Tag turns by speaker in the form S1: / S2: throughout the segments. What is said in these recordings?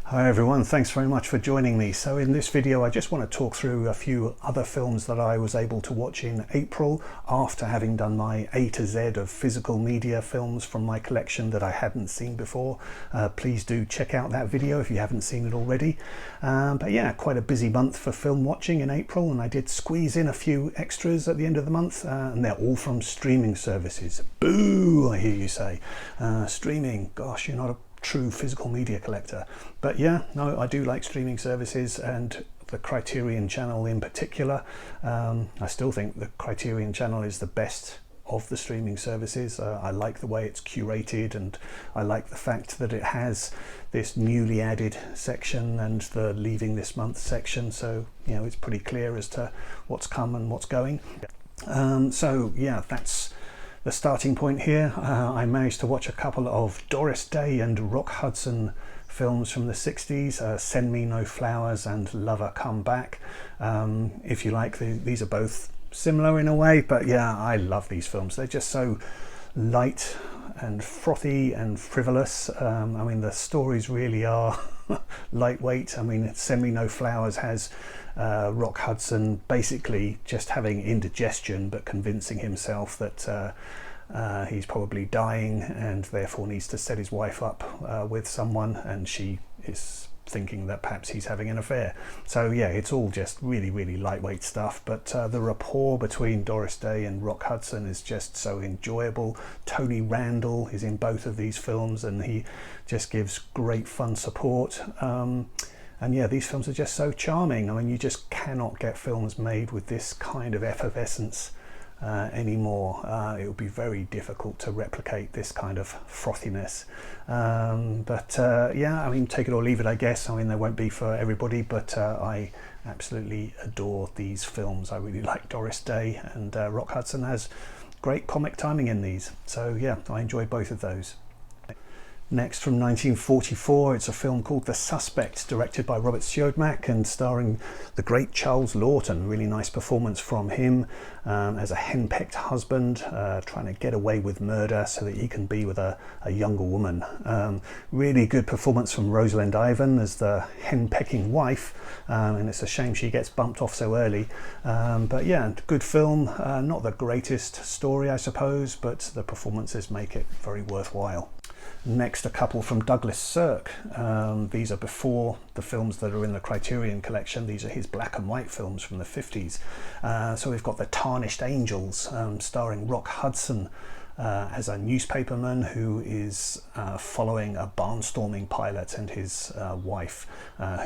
S1: Hi everyone, thanks very much for joining me. So in this video I just want to talk through a few other films that I was able to watch in April after having done my A to Z of physical media films from my collection that I hadn't seen before. Please do check out that video if you haven't seen it already. But yeah, quite a busy month for film watching in April, and I did squeeze in a few extras at the end of the month, and they're all from streaming services. Boo, I hear you say. Streaming, gosh, you're not a true physical media collector. But yeah, no, I do like streaming services, and the Criterion channel in particular. I still think the Criterion channel is the best of the streaming services. I like the way it's curated, and I like the fact that it has this newly added section and the leaving this month section, so you know it's pretty clear as to what's come and what's going. So yeah, that's the starting point here. I managed to watch a couple of Doris Day and Rock Hudson films from the 60s, Send Me No Flowers and Lover Come Back. If you like, these are both similar in a way, but yeah, I love these films. They're just so light and frothy and frivolous. I mean, the stories really are lightweight. I mean, Send Me No Flowers has Rock Hudson basically just having indigestion but convincing himself that he's probably dying and therefore needs to set his wife up with someone, and she is thinking that perhaps he's having an affair. So yeah, it's all just really lightweight stuff, but the rapport between Doris Day and Rock Hudson is just so enjoyable. Tony Randall is in both of these films and he just gives great fun support. And yeah, these films are just so charming. I mean, you just cannot get films made with this kind of effervescence anymore. It would be very difficult to replicate this kind of frothiness. But yeah, I mean, take it or leave it, I guess. I mean, they won't be for everybody, but I absolutely adore these films. I really like Doris Day, and Rock Hudson has great comic timing in these. So yeah, I enjoy both of those. Next, from 1944, it's a film called The Suspect, directed by Robert Siodmak and starring the great Charles Laughton. Really nice performance from him as a henpecked husband trying to get away with murder so that he can be with a younger woman. Really good performance from Rosalind Ivan as the henpecking wife, and it's a shame she gets bumped off so early. But yeah, good film. Not the greatest story, I suppose, but the performances make it very worthwhile. Next, a couple from Douglas Sirk. These are before the films that are in the Criterion collection. These are his black and white films from the 50s. So we've got The Tarnished Angels, starring Rock Hudson as a newspaperman who is following a barnstorming pilot and his wife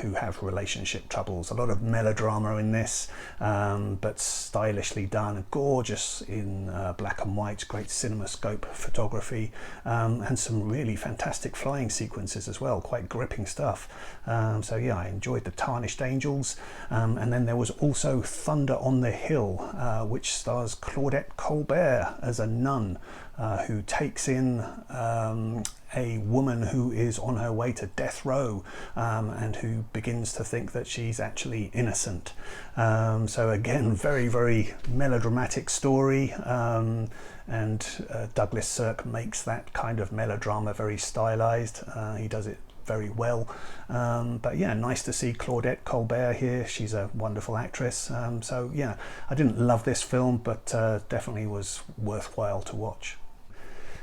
S1: who have relationship troubles. A lot of melodrama in this, but stylishly done, gorgeous in black and white, great cinemascope photography, and some really fantastic flying sequences as well, quite gripping stuff. So yeah, I enjoyed The Tarnished Angels. And then there was also Thunder on the Hill, which stars Claudette Colbert as a nun who takes in a woman who is on her way to death row, and who begins to think that she's actually innocent. So again, very melodramatic story, and Douglas Sirk makes that kind of melodrama very stylized. He does it very well. But yeah, nice to see Claudette Colbert here. She's a wonderful actress. So yeah, I didn't love this film, but definitely was worthwhile to watch.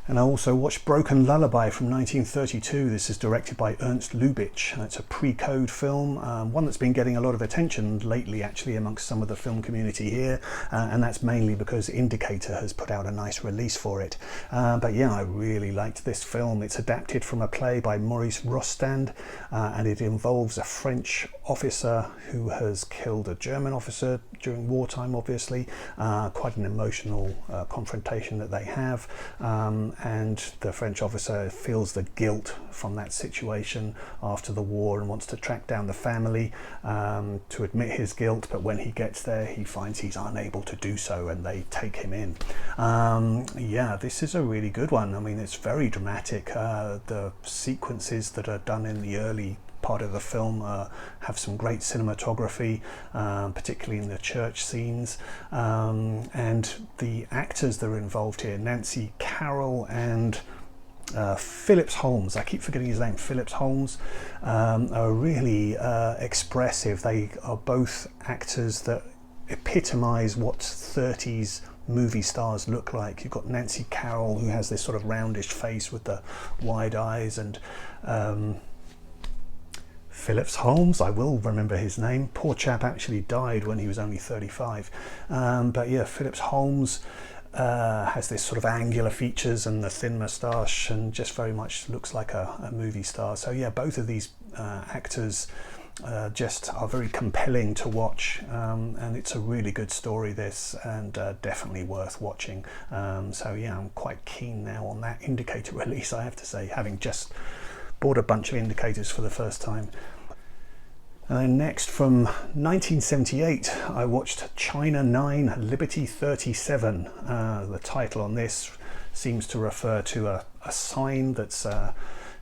S1: And I also watched Broken Lullaby from 1932. This is directed by Ernst Lubitsch. It's a pre-code film, one that's been getting a lot of attention lately actually amongst some of the film community here, and that's mainly because Indicator has put out a nice release for it. But yeah, I really liked this film. It's adapted from a play by Maurice Rostand, and it involves a French officer who has killed a German officer during wartime, obviously. Quite an emotional confrontation that they have. And the French officer feels the guilt from that situation after the war and wants to track down the family to admit his guilt, but when he gets there he finds he's unable to do so and they take him in. Yeah, this is a really good one. I mean, it's very dramatic. The sequences that are done in the early part of the film have some great cinematography, particularly in the church scenes, and the actors that are involved here, Nancy Carroll and Phillips Holmes, I keep forgetting his name, Phillips Holmes, are really expressive. They are both actors that epitomise what 30s movie stars look like. You've got Nancy Carroll, who has this sort of roundish face with the wide eyes, and Phillips Holmes, I will remember his name. Poor chap actually died when he was only 35. But yeah, Phillips Holmes has this sort of angular features and the thin moustache, and just very much looks like a movie star. So yeah, both of these actors just are very compelling to watch, and it's a really good story, this, and definitely worth watching. So yeah, I'm quite keen now on that Indicator release, I have to say, having just bought a bunch of Indicators for the first time. And then next, from 1978, I watched China 9, Liberty 37. The title on this seems to refer to a sign that's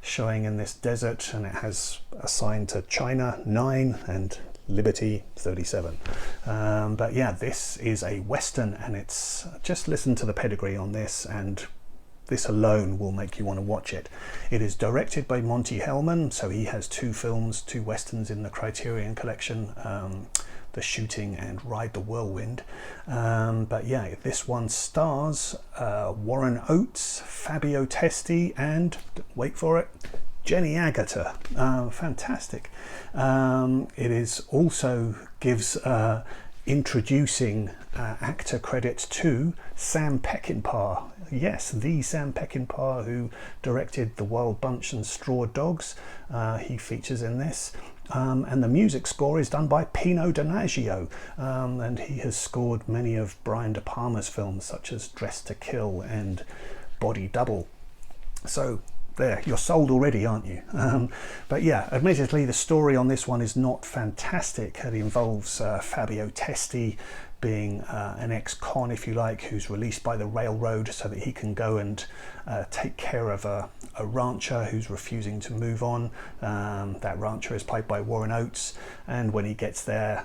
S1: showing in this desert, and it has a sign to China 9 and Liberty 37. But yeah, this is a Western, and it's just listen to the pedigree on this, and this alone will make you want to watch it. It is directed by Monty Hellman, so he has two films, two Westerns in the Criterion Collection, The Shooting and Ride the Whirlwind. But yeah, this one stars Warren Oates, Fabio Testi, and, wait for it, Jenny Agutter. Fantastic. It is also gives introducing actor credits to Sam Peckinpah. Yes, the Sam Peckinpah who directed The Wild Bunch and Straw Dogs. He features in this. And the music score is done by Pino Donaggio, and he has scored many of Brian De Palma's films such as Dressed to Kill and Body Double. So there, you're sold already, aren't you? But yeah, admittedly the story on this one is not fantastic. It involves Fabio Testi being an ex-con, if you like, who's released by the railroad so that he can go and take care of a rancher who's refusing to move on. That rancher is played by Warren Oates, and when he gets there,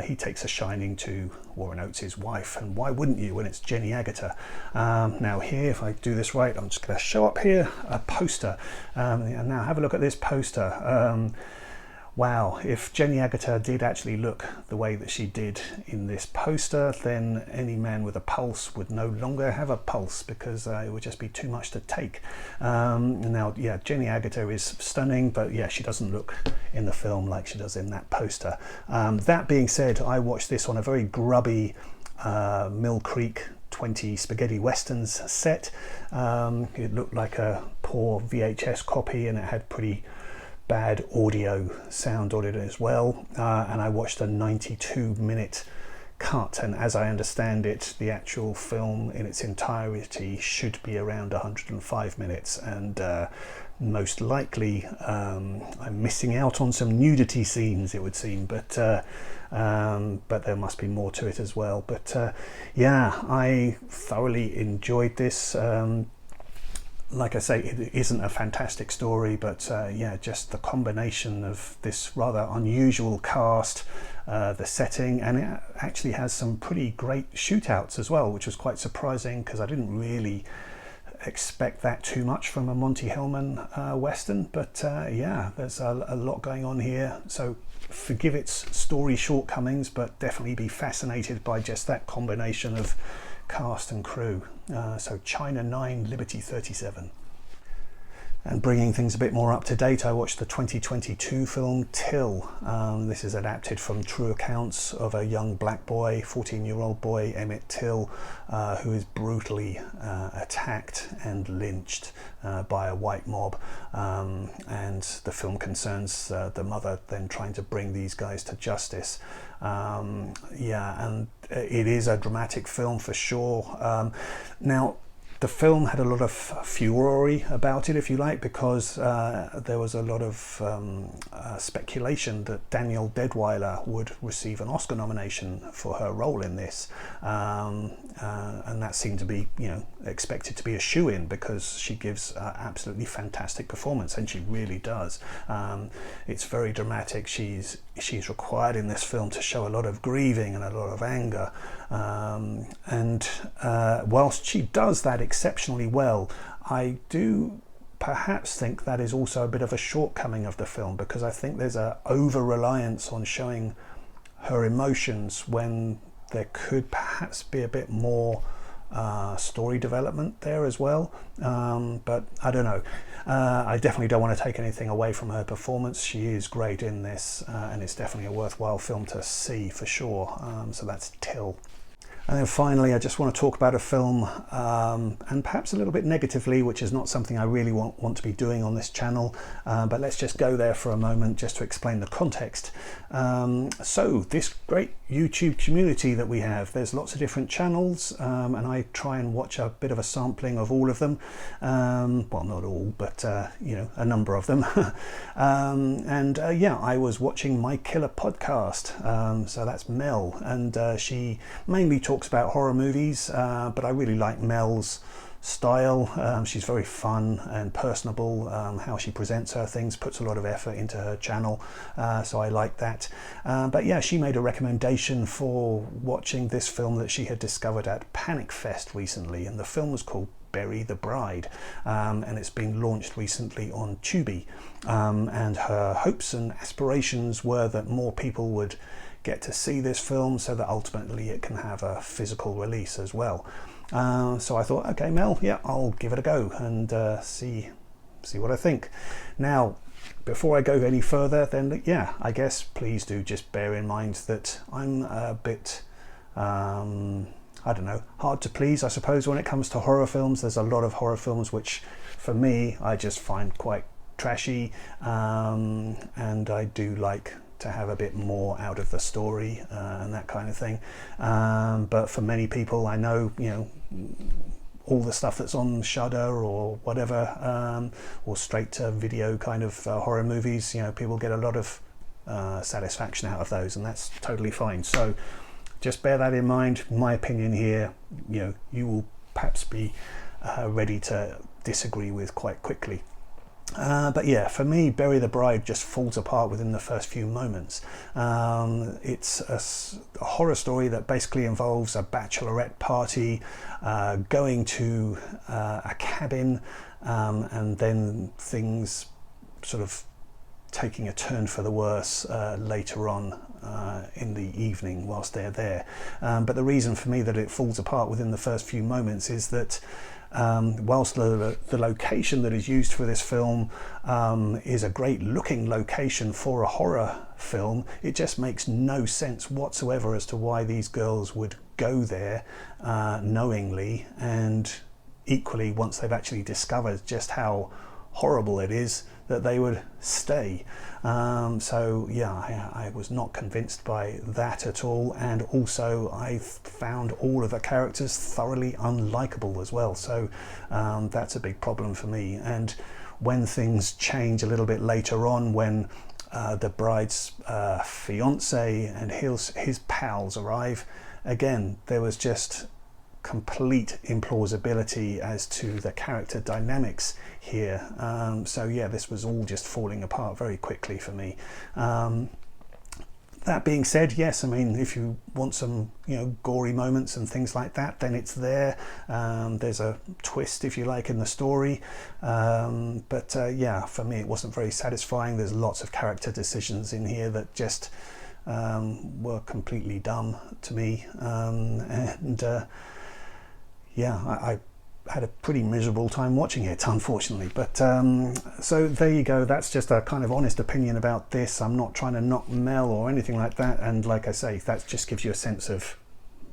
S1: he takes a shining to Warren Oates' wife, and why wouldn't you when it's Jenny Agutter? Now here, if I do this right, I'm just going to show up here a poster, and now have a look at this poster. Wow, if Jenny Agutter did actually look the way that she did in this poster, then any man with a pulse would no longer have a pulse, because it would just be too much to take. Now, yeah, Jenny Agutter is stunning, but yeah, she doesn't look in the film like she does in that poster. That being said, I watched this on a very grubby Mill Creek 20 spaghetti westerns set. It looked like a poor VHS copy, and it had pretty bad audio sound on it as well, and I watched a 92-minute cut, and as I understand it, the actual film in its entirety should be around 105 minutes, and most likely I'm missing out on some nudity scenes, it would seem, but there must be more to it as well. But yeah, I thoroughly enjoyed this. Like I say, it isn't a fantastic story, but yeah, just the combination of this rather unusual cast, the setting, and it actually has some pretty great shootouts as well, which was quite surprising because I didn't really expect that too much from a Monty Hellman Western. But yeah, there's a lot going on here, so forgive its story shortcomings, but definitely be fascinated by just that combination of cast and crew. So China 9, Liberty 37. And bringing things a bit more up to date, I watched the 2022 film Till. This is adapted from true accounts of a young black boy, 14-year-old boy, Emmett Till, who is brutally attacked and lynched by a white mob. And the film concerns the mother then trying to bring these guys to justice. Yeah, and it is a dramatic film for sure. Now, the film had a lot of furore about it, if you like, because there was a lot of speculation that Danielle Deadwyler would receive an Oscar nomination for her role in this, and that seemed to be, you know, expected to be a shoo-in because she gives an absolutely fantastic performance, and she really does. It's very dramatic. She's required in this film to show a lot of grieving and a lot of anger, and whilst she does that exceptionally well, I do perhaps think that is also a bit of a shortcoming of the film, because I think there's a over-reliance on showing her emotions when there could perhaps be a bit more story development there as well, but I don't know. I definitely don't want to take anything away from her performance. She is great in this, and it's definitely a worthwhile film to see for sure. So that's Till. And then finally, I just want to talk about a film, and perhaps a little bit negatively, which is not something I really want to be doing on this channel, but let's just go there for a moment just to explain the context. So this great YouTube community that we have, there's lots of different channels, and I try and watch a bit of a sampling of all of them. Well, not all, but you know, a number of them. Yeah, I was watching My Killer podcast, so that's Mel, and she mainly talks about horror movies, but I really like Mel's style. She's very fun and personable. How she presents her things, puts a lot of effort into her channel, so I like that. But yeah, she made a recommendation for watching this film that she had discovered at Panic Fest recently, and the film was called Bury the Bride, and it's been launched recently on Tubi, and her hopes and aspirations were that more people would get to see this film so that ultimately it can have a physical release as well. So I thought, okay, Mel, yeah, I'll give it a go and see what I think. Now, before I go any further, then yeah, I guess please do just bear in mind that I'm a bit I don't know, hard to please, I suppose, when it comes to horror films. There's a lot of horror films which for me I just find quite trashy, and I do like to have a bit more out of the story, and that kind of thing, but for many people, I know, you know, all the stuff that's on Shudder or whatever, or straight to video kind of horror movies, you know, people get a lot of satisfaction out of those, and that's totally fine. So just bear that in mind. My opinion here, you know, you will perhaps be ready to disagree with quite quickly. But yeah, for me, Bury the Bride just falls apart within the first few moments. It's a horror story that basically involves a bachelorette party, going to a cabin, and then things sort of taking a turn for the worse later on in the evening whilst they're there. But the reason for me that it falls apart within the first few moments is that whilst the location that is used for this film is a great looking location for a horror film, it just makes no sense whatsoever as to why these girls would go there knowingly, and equally, once they've actually discovered just how horrible it is, that they would stay. So yeah, I was not convinced by that at all, and also I found all of the characters thoroughly unlikable as well, so that's a big problem for me. And when things change a little bit later on, when the bride's fiance and his pals arrive, again, there was just complete implausibility as to the character dynamics here. So yeah, this was all just falling apart very quickly for me. That being said, yes, I mean, if you want some, you know, gory moments and things like that, then it's there. There's a twist, if you like, in the story, but yeah, for me it wasn't very satisfying. There's lots of character decisions in here that just were completely dumb to me, and yeah, I had a pretty miserable time watching it, unfortunately. But so there you go. That's just a kind of honest opinion about this. I'm not trying to knock Mel or anything like that. And like I say, that just gives you a sense of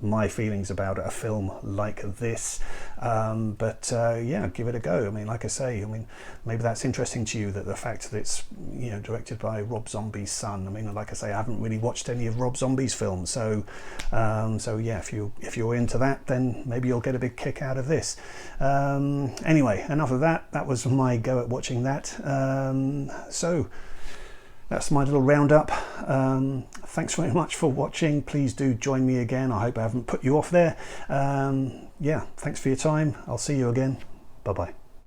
S1: my feelings about a film like this. But yeah, give it a go. I mean, like I say, I mean, maybe that's interesting to you, that the fact that it's, you know, directed by Rob Zombie's son. I mean, like I say, I haven't really watched any of Rob Zombie's films, so so yeah, if you're into that, then maybe you'll get a big kick out of this. Anyway, enough of that. That was my go at watching that. So that's my little roundup. Thanks very much for watching. Please do join me again. I hope I haven't put you off there. Yeah, thanks for your time. I'll see you again. Bye bye.